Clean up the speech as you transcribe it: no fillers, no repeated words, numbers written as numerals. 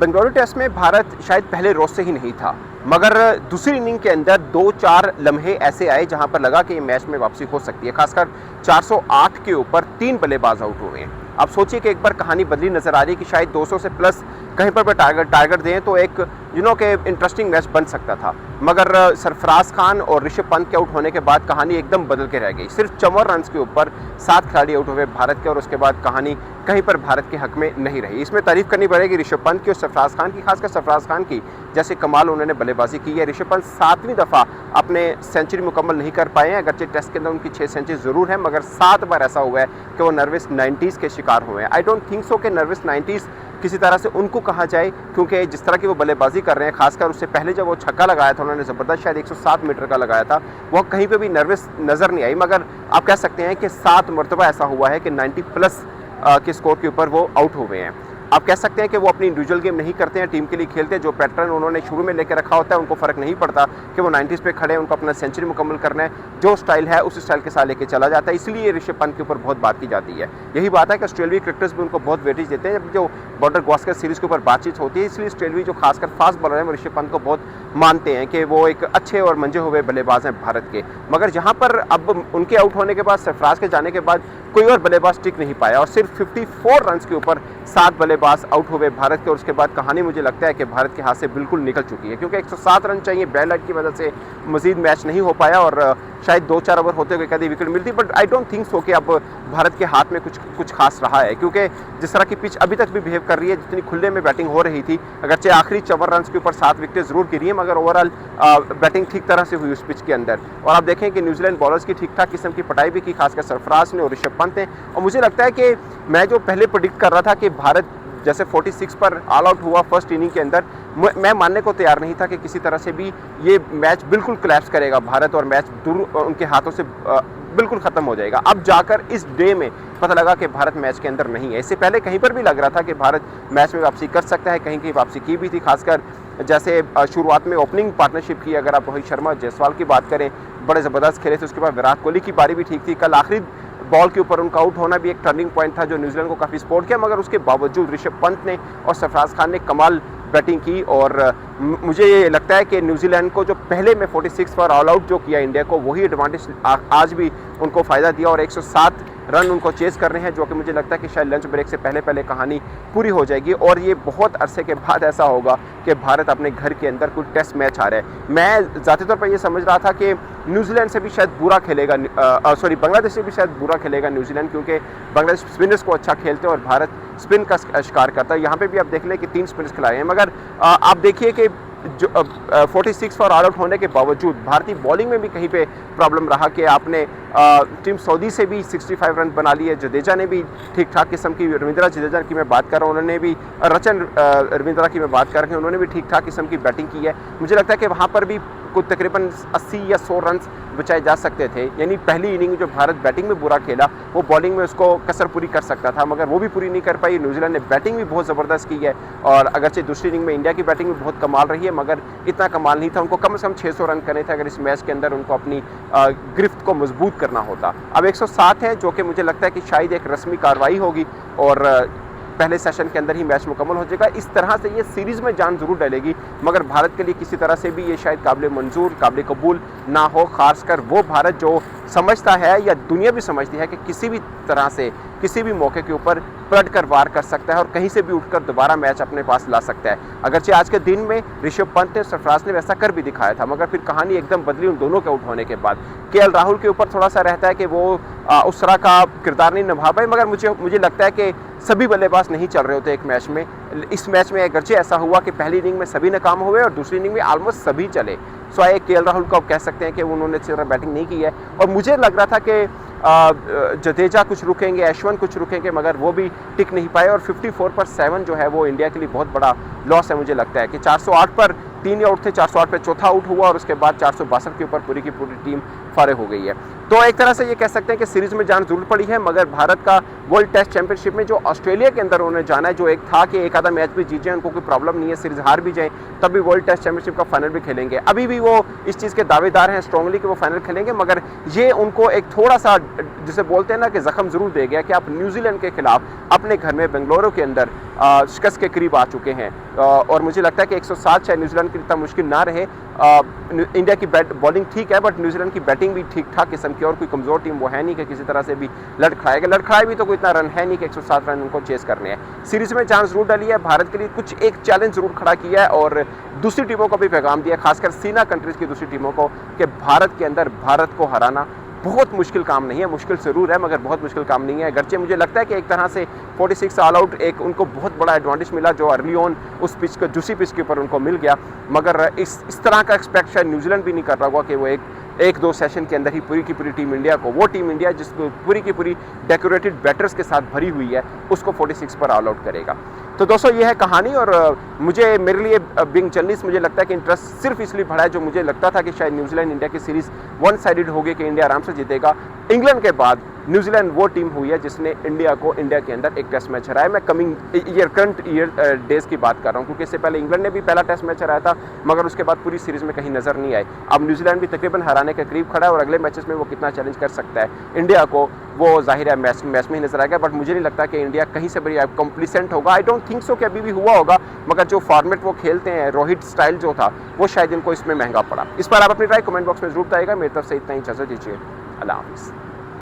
Bengaluru test में भारत शायद पहले रोज से ही नहीं था, मगर दूसरी इनिंग के अंदर 2-4 लम्हे ऐसे आए जहां पर लगा कि ये मैच में वापसी हो सकती है। खासकर 408 के ऊपर 3 बल्लेबाज आउट हुए हैं। आप सोचिए कि एक बार कहानी बदली नजर आ रही है कि शायद 200 से प्लस कहीं पर भी टारगेट दें तो एक के इंटरेस्टिंग मैच बन सकता था, मगर सरफराज खान और ऋषभ पंत के आउट होने के बाद कहानी एकदम बदल के रह गई। सिर्फ 54 रन के ऊपर 7 खिलाड़ी आउट हुए भारत के, और उसके बाद कहानी कहीं पर भारत के हक में नहीं रही। इसमें तारीफ करनी पड़ेगी ऋषभ पंत की और सरफराज खान की, खासकर सरफराज खान की, जैसे कमाल उन्होंने बल्लेबाजी की है। ऋषभ पंत 7वीं दफ़ा अपने सेंचुरी मुकम्मल नहीं कर पाए हैं, अगरचे टेस्ट के अंदर उनकी 6 सेंचुरी ज़रूर है, मगर 7 बार ऐसा हुआ है कि वो नर्वस 90s के शिकार हुए हैं। आई डोंट थिंक सो कि नर्वस 90s किसी तरह से उनको कहा जाए, क्योंकि जिस तरह की वो बल्लेबाजी कर रहे हैं, खासकर उससे पहले जब वो छक्का लगाया था उन्होंने ज़बरदस्त, शायद 107 मीटर का लगाया था, वो कहीं पे भी नर्वस नज़र नहीं आई। मगर आप कह सकते हैं कि 7 मरतबा ऐसा हुआ है कि 90 प्लस के स्कोर के ऊपर वो आउट हो गए हैं। आप कह सकते हैं कि वो अपनी इंडिविजुअल गेम नहीं करते हैं, टीम के लिए खेलते हैं। जो पैटर्न उन्होंने शुरू में लेकर रखा होता है उनको फ़र्क नहीं पड़ता कि वो 90s पे खड़े हैं, उनको अपना सेंचुरी मुकम्मल करना है। जो स्टाइल है उस स्टाइल के साथ लेके चला जाता है, इसलिए ऋषभ पंत के ऊपर बहुत बात की जाती है। यही बात है कि ऑस्ट्रेलियाई क्रिकेटर्स भी उनको बहुत वेटेज देते हैं। जब जो बॉर्डर गावस्कर सीरीज़ के ऊपर बातचीत होती है, इसलिए ऑस्ट्रेलियाई जो खासकर फास्ट बॉलर हैं वो ऋषभ पंत को बहुत मानते हैं कि वो एक अच्छे और मंजे हुए बल्लेबाज हैं भारत के। मगर जहाँ पर अब उनके आउट होने के बाद, सरफराज के जाने के बाद कोई और बल्लेबाज टिक नहीं पाया, और सिर्फ 54 रन के ऊपर 7 बल्लेबाज आउट हुए भारत के, और उसके बाद कहानी मुझे लगता है कि भारत के हाथ से बिल्कुल निकल चुकी है, क्योंकि 107 रन चाहिए, बैड लाइट की वजह से मजीद मैच नहीं हो पाया, और शायद 2-4 ओवर होते हुए कभी विकेट मिलती, but I don't think so कि अब भारत के हाथ में कुछ खास रहा है, क्योंकि जिस तरह की पिच अभी तक भी बिहेव कर रही है, जितनी खुले में बैटिंग हो रही थी, अगरचे आखिरी 54 रन के ऊपर 7 विकेटें जरूर गिरी है, मगर ओवरऑल बैटिंग ठीक तरह से हुई उस पिच के अंदर। और आप देखें कि न्यूजीलैंड बॉलर्स की ठीक ठाक किस्म की पटाई भी की, खासकर सरफराज ने और ऋषभ पंत ने। और मुझे लगता है कि मैं जो पहले प्रेडिक्ट कर रहा था कि भारत जैसे 46 पर ऑल आउट हुआ फर्स्ट इनिंग के अंदर, मैं मानने को तैयार नहीं था कि किसी तरह से भी ये मैच बिल्कुल कोलैप्स करेगा भारत, और मैच दूर उनके हाथों से बिल्कुल ख़त्म हो जाएगा। अब जाकर इस डे में पता लगा कि भारत मैच के अंदर नहीं है। इससे पहले कहीं पर भी लग रहा था कि भारत मैच में वापसी कर सकता है, कहीं वापसी की भी थी, खासकर जैसे शुरुआत में ओपनिंग पार्टनरशिप की, अगर आप रोहित शर्मा जायसवाल की बात करें, बड़े ज़बरदस्त खेले थे। उसके बाद विराट कोहली की बारी भी ठीक थी। कल आखिरी बॉल के ऊपर उनका आउट होना भी एक टर्निंग पॉइंट था जो न्यूजीलैंड को काफ़ी सपोर्ट किया, मगर उसके बावजूद ऋषभ पंत ने और सरफराज खान ने कमाल बैटिंग की। और मुझे ये लगता है कि न्यूजीलैंड को जो पहले में 46 पर ऑल आउट जो किया इंडिया को, वही एडवांटेज आज भी उनको फ़ायदा दिया, और 107 रन उनको चेस कर रहे हैं, जो कि मुझे लगता है कि शायद लंच ब्रेक से पहले कहानी पूरी हो जाएगी, और ये बहुत अरसे के बाद ऐसा होगा कि भारत अपने घर के अंदर कोई टेस्ट मैच आ रहा है। मैं ज़ाती तौर पर ये समझ रहा था कि न्यूजीलैंड से भी शायद बुरा खेलेगा, बांग्लादेश से भी शायद बुरा खेलेगा न्यूजीलैंड, क्योंकि बांग्लादेश स्पिनर्स को अच्छा खेलते हैं और भारत स्पिन का शिकार करता है। यहाँ पे भी आप देख लें कि 3 स्पिनर्स खिलाए हैं, मगर आप देखिए कि जो 46 पर ऑल आउट होने के बावजूद भारतीय बॉलिंग में भी कहीं पे प्रॉब्लम रहा कि आपने टीम सऊदी से भी 65 रन बना लिए। जडेजा ने भी ठीक ठाक किस्म की, रविंद्रा जडेजा की मैं बात कर रहा हूँ, उन्होंने भी, रचन रविंद्रा की मैं बात कर रही हूँ, उन्होंने भी ठीक ठाक किस्म की बैटिंग की है। मुझे लगता है कि वहाँ पर भी कुछ तकरीबन 80 या 100 रन बचाए जा सकते थे। यानी पहली इनिंग जो भारत बैटिंग में बुरा खेला, वो बॉलिंग में उसको कसर पूरी कर सकता था, मगर वो भी पूरी नहीं कर पाई। न्यूजीलैंड ने बैटिंग भी बहुत ज़बरदस्त की है, और अगरचे दूसरी इनिंग में इंडिया की बैटिंग भी बहुत कमाल रही है, मगर इतना कमाल नहीं था। उनको कम से कम 600 रन करने थे अगर इस मैच के अंदर उनको अपनी गिरफ्त को मजबूत करना होता। अब 107 है, जो कि मुझे लगता है कि शायद एक रस्मी कार्रवाई होगी और पहले सेशन के अंदर ही मैच मुकम्मल हो जाएगा। इस तरह से ये सीरीज़ में जान जरूर डालेगी, मगर भारत के लिए किसी तरह से भी ये शायद काबिल मंजूर, काबिल कबूल ना हो, खासकर वो भारत जो समझता है या दुनिया भी समझती है कि किसी भी तरह से किसी भी मौके के ऊपर पलट कर वार कर सकता है और कहीं से भी उठकर दोबारा मैच अपने पास ला सकता है। अगरचे आज के दिन में ऋषभ पंत ने, सरफराज ने वैसा कर भी दिखाया था, मगर फिर कहानी एकदम बदली उन दोनों के आउट होने के बाद। केएल राहुल के ऊपर थोड़ा सा रहता है कि वो उस तरह का किरदार नहीं निभा पाए, मगर मुझे लगता है कि सभी बल्लेबाज नहीं चल रहे होते एक मैच में। इस मैच में अगरचे ऐसा हुआ कि पहली इनिंग में सभी नाकाम हुए और दूसरी इनिंग में ऑलमोस्ट सभी चले। सो आए केएल राहुल को आप कह सकते हैं कि उन्होंने अच्छी तरह बैटिंग नहीं की है, और मुझे लग रहा था कि जडेजा कुछ रुकेंगे, अश्विन कुछ रुकेंगे, मगर वो भी टिक नहीं पाए, और 54 पर 7 जो है वो इंडिया के लिए बहुत बड़ा लॉस है। मुझे लगता है कि 408 पर 3 आउट थे, 408 पर चौथा आउट हुआ, और उसके बाद 462 के ऊपर पूरी की पूरी टीम फारिग हो गई है। तो एक तरह से ये कह सकते हैं कि सीरीज में जान जरूर पड़ी है, मगर भारत का वर्ल्ड टेस्ट चैंपियनशिप में जो ऑस्ट्रेलिया के अंदर उन्होंने जाना है, जो एक था कि एक आधा मैच भी जीत जाए, उनको कोई प्रॉब्लम नहीं है, सीरीज हार भी जाए तब भी वर्ल्ड टेस्ट चैंपियनशिप का फाइनल भी खेलेंगे। अभी भी वो इस चीज़ के दावेदार हैं स्ट्रांगली कि वो फाइनल खेलेंगे, मगर ये उनको एक थोड़ा सा जिसे बोलते हैं ना कि जख्म जरूर दे गया कि आप न्यूजीलैंड के खिलाफ अपने घर में बेंगलुरु के अंदर शिकस्त के करीब आ चुके हैं। और मुझे लगता है कि 107 शायद न्यूजीलैंड के लिए इतना मुश्किल ना रहे। इंडिया की बॉलिंग ठीक है, बट न्यूजीलैंड की बैटिंग भी ठीक ठाक किस्म की, और कोई कमज़ोर टीम वो है नहीं कि किसी तरह से भी लड़खड़ाएगा। लड़खड़ाए भी तो कोई इतना रन है नहीं कि 107 रन उनको चेस करने हैं। सीरीज में चांस जरूर डाली है, भारत के लिए कुछ एक चैलेंज जरूर खड़ा किया है और दूसरी टीमों को भी पैगाम दिया, खासकर सीना कंट्रीज की दूसरी टीमों को, कि भारत के अंदर भारत को हराना बहुत मुश्किल काम नहीं है। मुश्किल ज़रूर है, मगर बहुत मुश्किल काम नहीं है। अगरचे मुझे लगता है कि एक तरह से 46 ऑल आउट एक उनको बहुत बड़ा एडवांटेज मिला जो अर्ली ऑन उस पिच को दूसरी पिच के ऊपर उनको मिल गया, मगर इस तरह का एक्सपेक्ट शायद न्यूजीलैंड भी नहीं कर रहा होगा कि वो एक दो सेशन के अंदर ही पूरी की पूरी टीम इंडिया को, वो टीम इंडिया जिसको पूरी की पूरी डेकोरेटेड बैटर्स के साथ भरी हुई है, उसको 46 पर ऑल आउट करेगा। तो दोस्तों ये है कहानी, और मेरे लिए बिंग जर्नलिस्ट मुझे लगता है कि इंटरेस्ट सिर्फ इसलिए बढ़ा है जो मुझे लगता था कि शायद न्यूजीलैंड इंडिया की सीरीज़ वन साइडेड होगी कि इंडिया आराम से जीतेगा। इंग्लैंड के बाद न्यूजीलैंड वो टीम हुई है जिसने इंडिया को इंडिया के अंदर एक टेस्ट मैच हराया। मैं करंट ईयर डेज की बात कर रहा हूँ, क्योंकि इससे पहले इंग्लैंड ने भी पहला टेस्ट मैच हराया था, मगर उसके बाद पूरी सीरीज़ में कहीं नज़र नहीं आए। अब न्यूजीलैंड भी तकरीबन हराने के करीब खड़ा है, और अगले मैचेस में वो कितना चैलेंज कर सकता है इंडिया को, वो जाहिर है मैच में ही नजर आएगा। बट मुझे नहीं लगता कि इंडिया कहीं से बड़ी कॉम्प्लीसेंट होगा। आई डोंट थिंक सो कि अभी भी हुआ होगा, मगर जो फॉर्मेट वो खेलते हैं, रोहित स्टाइल जो था, वो शायद इनको इसमें महंगा पड़ा। इस पर आप अपनी राय कमेंट बॉक्स में जरूर बताइएगा। मेरी तरफ से इतना ही, इजाज़त दीजिए, अल्लाह हाफिज़।